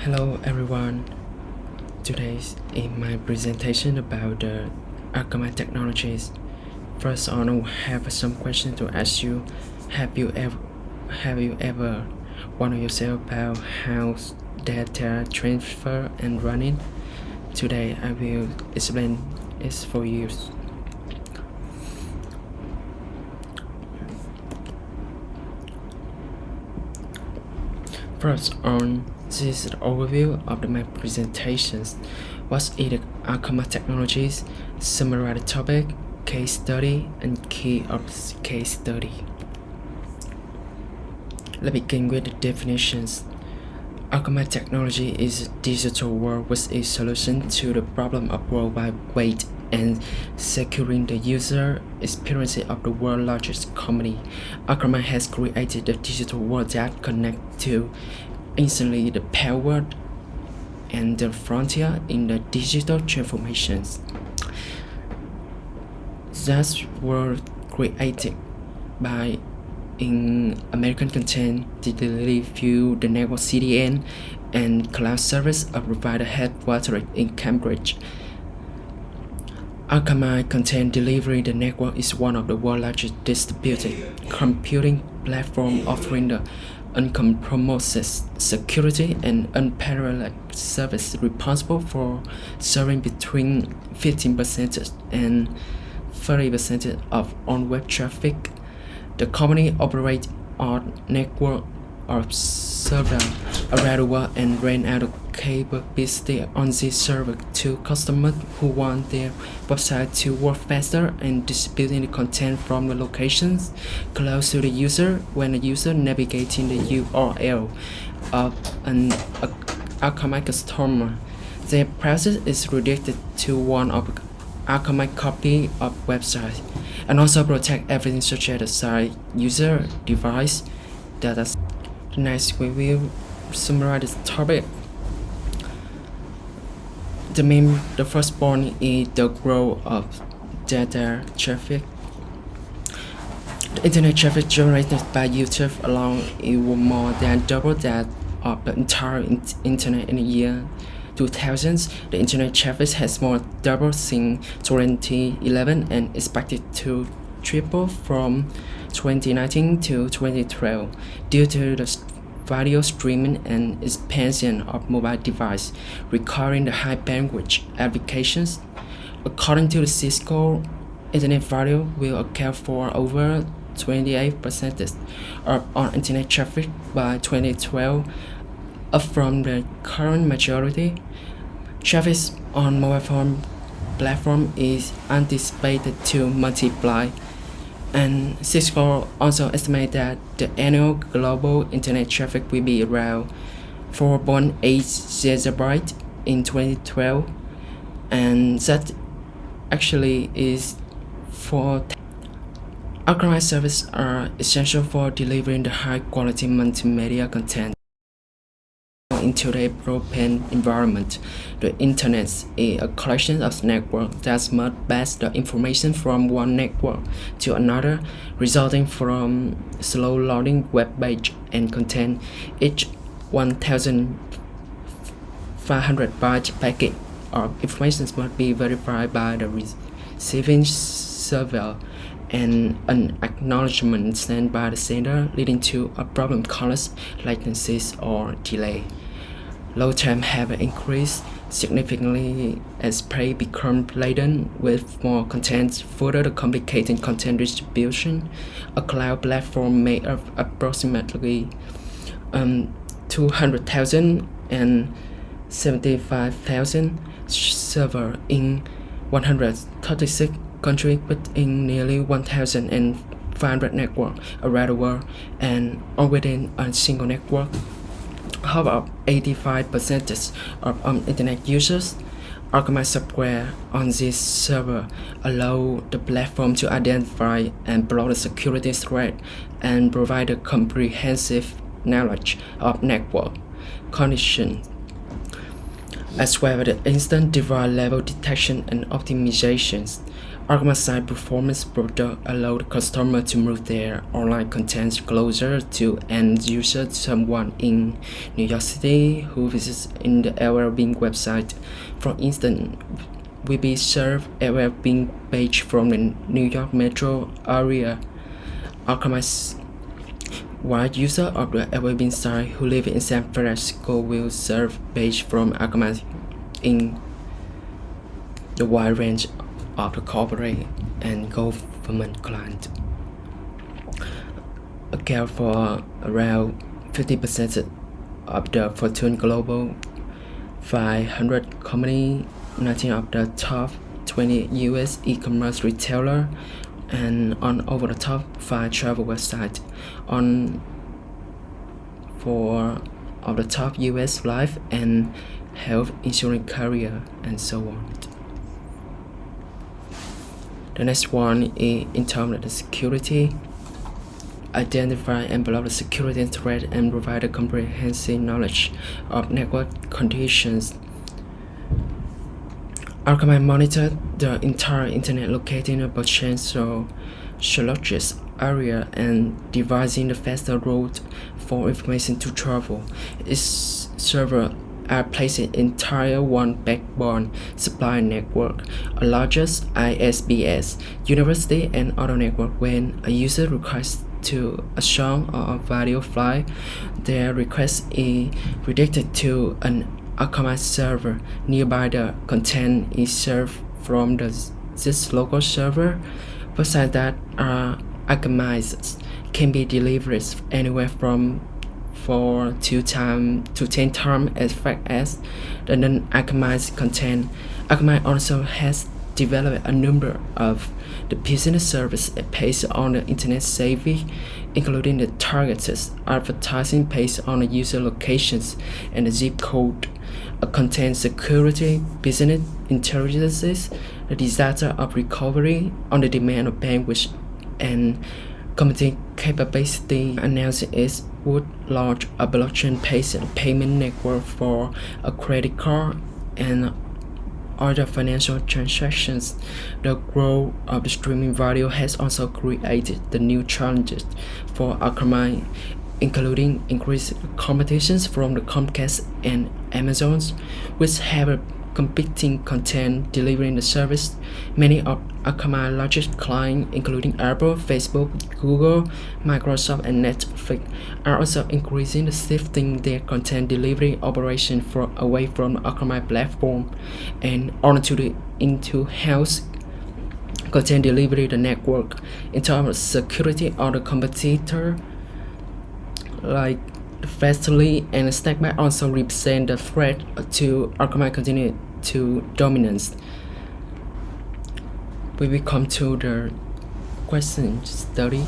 Hello everyone. Today in my presentation about the AKAMAI technologies. First on, I have some questions to ask you. Have you ever wondered yourself about how data transfer and running? Today I will explain it for you. First on, this is the overview of my presentations. What is the AKAMAI technologies? Summarize the topic, case study, and key of case study. Let's begin with the definitions. AKAMAI technology is a digital world with a solution to the problem of worldwide weight and securing the user experience of the world's largest company. AKAMAI has created a digital world that connects to instantly the power and the frontier in the digital transformations. That were created by in American content delivery through the network CDN and cloud service of provider headquartered in Cambridge. AKAMAI content delivery the network is one of the world's largest distributed computing platform offering the uncompromised security and unparalleled service responsible for serving between 15% and 30% of on-web traffic. The company operates on network of servers around the world and ran out of capability on this server to customers who want their website to work faster and distributing the content from the locations close to the user when the user navigating the URL of an AKAMAI customer. Their process is redirected to one of AKAMAI copy of website and also protect everything such as the site, user, device, data. Next, we will summarize this topic. The first point is the growth of data traffic. The internet traffic generated by YouTube alone is more than double that of the entire internet in the year 2000. The internet traffic has more than doubled since 2011 and expected to triple from 2019 to 2012 due to the video streaming and expansion of mobile devices requiring the high bandwidth applications. According to the Cisco, internet video will account for over 28% of all internet traffic by 2012, up from the current majority. Traffic on mobile phone platform is anticipated to multiply, and Cisco also estimates that the annual global internet traffic will be around 4.8 zettabytes in 2012, and that actually is for AKAMAI services are essential for delivering the high-quality multimedia content in today's broadband environment. The internet is a collection of networks that must pass the information from one network to another, resulting from slow loading web page and content. Each 1,500 byte packet of information must be verified by the receiving server and an acknowledgement sent by the sender, leading to a problem called latencies or delay. Load time have increased significantly as prey become laden with more content, further complicating content distribution. A cloud platform made of approximately 200,000 and 75,000 servers in 136 countries within nearly 1,500 networks around the world, and all within a single network. About 85% of internet users. AKAMAI software on this server allow the platform to identify and block the security threat and provide a comprehensive knowledge of network conditions, as well as the instant device level detection and optimizations. AKAMAI site performance product allow the customer to move their online content closer to end user. Someone in New York City who visits in the well-being website, for instance, will be served a well-being page from the New York metro area. AKAMAI while user of the well-being site who live in San Francisco will serve page from AKAMAI in the wide range of the corporate and government client, account for around 50% of the Fortune Global 500 company, 19 of the top 20 US e-commerce retailer, and on over the top 5 travel websites, on 4 of the top US life and health insurance carrier, and so on. The next one is in terms of the security. Identify and block the security threat and provide a comprehensive knowledge of network conditions. AKAMAI monitor the entire internet locating a potential challenges area and devising the faster route for information to travel. Its server are placed in entire one backbone supply network, a largest ISPs, university and other network. When a user requests to a song or a video file, their request is redirected to an AKAMAI server nearby. The content is served from this local server. Besides that, AKAMAI can be delivered anywhere from 4 to 10 times as fast as the non-AKAMAI content. AKAMAI also has developed a number of the business services based on the internet savvy, including the targeted advertising based on the user locations and the zip code, a content security, business intelligence, the disaster of recovery on the demand of bandwidth, and computing capability. Announced it would launch a blockchain-based payment network for a credit card and other financial transactions. The growth of the streaming video has also created the new challenges for AKAMAI, including increased competitions from the Comcast and Amazon, which have competing content delivering the service. Many of AKAMAI's largest clients, including Apple, Facebook, Google, Microsoft, and Netflix, are also increasingly shifting their content delivery operation away from the AKAMAI platform and onto the in-house content delivery the network. In terms of security, other competitor like Fastly and Stackback also represent the threat to AKAMAI continue to dominance. We will come to the question study.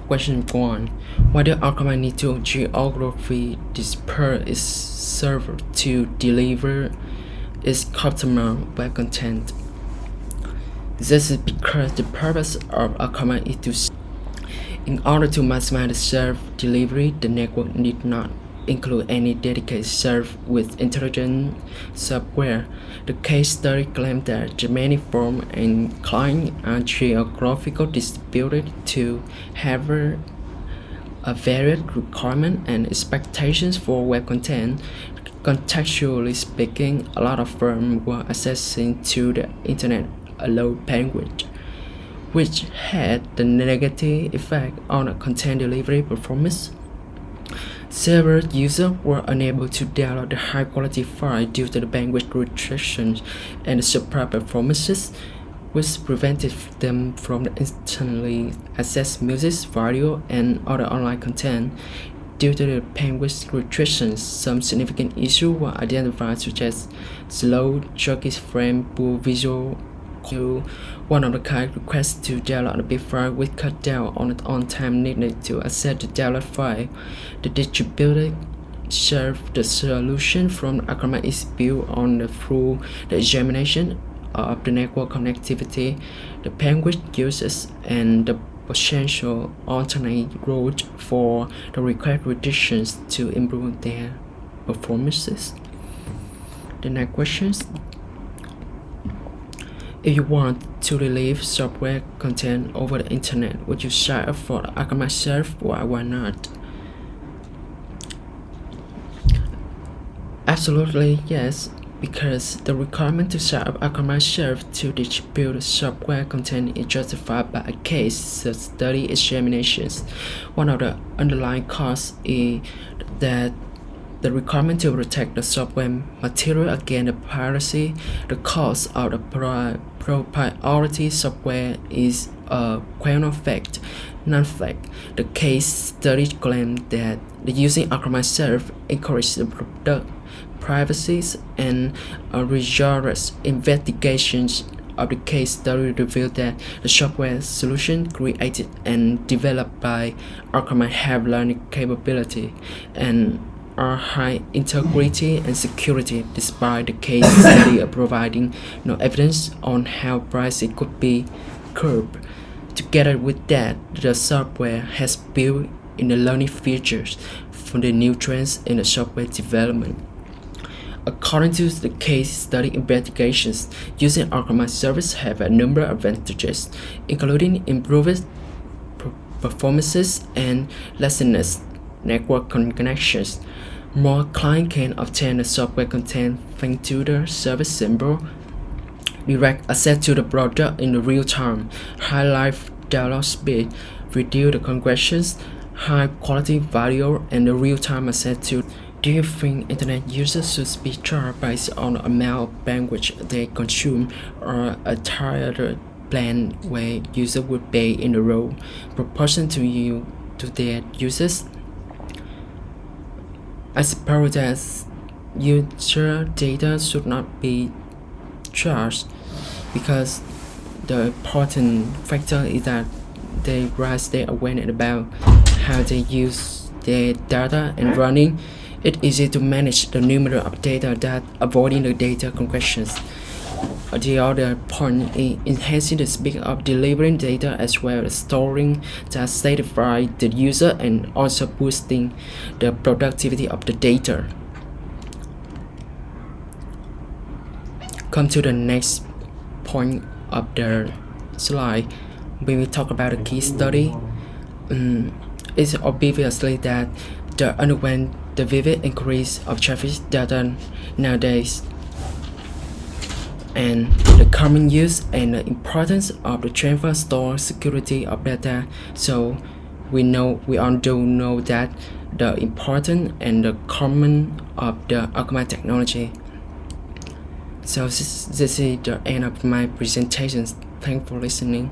Question 1. Why do AKAMAI need to geographically disperse its server to deliver its customer web content? This is because the purpose of AKAMAI is to in order to maximize the server delivery, the network need not include any dedicated server with intelligent software. The case study claims that the manifold and client are geographically distributed to have a varied requirement and expectations for web content. Contextually speaking, a lot of firms were accessing to the internet a low bandwidth, which had the negative effect on the content delivery performance. Several users were unable to download the high-quality file due to the bandwidth restrictions and the subpar performances, which prevented them from instantly access music, video, and other online content. Due to the bandwidth restrictions, some significant issues were identified, such as slow, jerky frame, poor visual. One of the kind requests to download a big file with cut down on the on-time needed to access the download file. The distributed serve the solution from AKAMAI is built on through the examination of the network connectivity, the bandwidth uses, and the potential alternate route for the required reductions to improve their performances. The next questions. If you want to relieve software content over the internet, would you sign up for the AKAMAI service? Why not? Absolutely yes, because the requirement to set up AKAMAI service to distribute software content is justified by a case study examinations. One of the underlying causes is that the requirement to protect the software material against the piracy. The cost of the proprietary software is a quantum fact, non-fact. The case study claimed that the using AKAMAI service encourages the product privacy, and a rigorous investigations of the case study revealed that the software solution created and developed by AKAMAI have learning capability and are high integrity and security, despite the case study providing no evidence on how privacy could be curbed. Together with that, the software has built in the learning features for the new trends in the software development. According to the case study investigations, using AKAMAI service have a number of advantages, including improved performances and lessness network connections. More clients can obtain the software content thanks to the service symbol, direct access to the product in the real time, high live download speed, reduce congestions, high quality video, and the real-time access to. Do you think internet users should be charged based on the amount of bandwidth they consume, or a tiered plan where users would pay in a row proportion to their users? I suppose that user data should not be charged because the important factor is that they raise their awareness about how they use their data and running. It's easy to manage the number of data that avoiding the data congestions. The other point is enhancing the speed of delivering data as well as storing that satisfy the user and also boosting the productivity of the data. Come to the next point of the slide. When we talk about a case study, it's obviously that the underwent the vivid increase of traffic data nowadays, and the common use and the importance of the transfer store security of data. So we all do know that the importance and the common of the AKAMAI technology. So this is the end of my presentation. Thanks for listening.